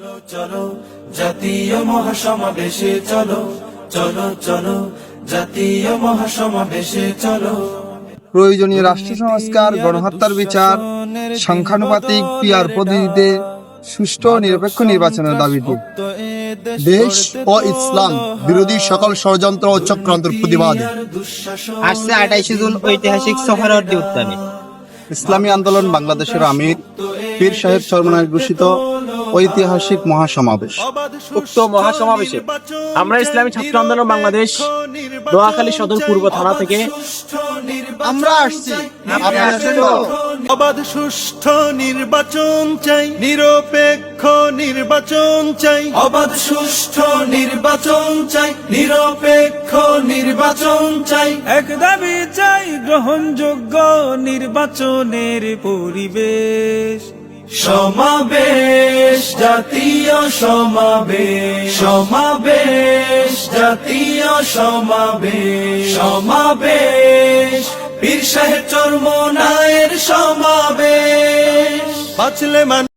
চলো চলো জাতীয় মহাসমাবেশে চলো চলো চলো জাতীয় মহাসমাবেশে চলো। প্রয়োজনীয় রাষ্ট্র সংস্কার, গণহত্যার বিচার, সংখ্যানুপাতিক পিআর পদ্ধতিতে সুষ্ঠু ও নিরপেক্ষ নির্বাচনের দাবিতে দেশ ও ইসলাম বিরোধী সকল ষড়যন্ত্র ও চক্রান্তের প্রতিবাদে আসছে 28 জুন ঐতিহাসিক সোহরাওয়ার্দী উদ্যানে ইসলামী আন্দোলন বাংলাদেশের আমির পীর সাহেব চরমনায় ঘোষিত ঐতিহাসিক মহাসমাবেশ। উক্ত মহাসমাবেশে আমরা ইসলামী ছাত্র আন্দোলন বাংলাদেশ দোয়াখালী সদর পূর্ব থানা থেকে আমরা আসছি। অবাধ সুষ্ঠু নির্বাচন চাই, নিরপেক্ষ নির্বাচন চাই, অবাধ সুষ্ঠু নির্বাচন চাই, নিরপেক্ষ নির্বাচন চাই। এক দাবি চাই, গ্রহণযোগ্য নির্বাচনের পরিবেশ। সমাবেশ জাতীয় সমাবেশ, সমাবেশ জাতীয় সমাবেশ, সমাবেশ পীর সাহেব চরমনায়ের সমাবেশ। বাঁচলে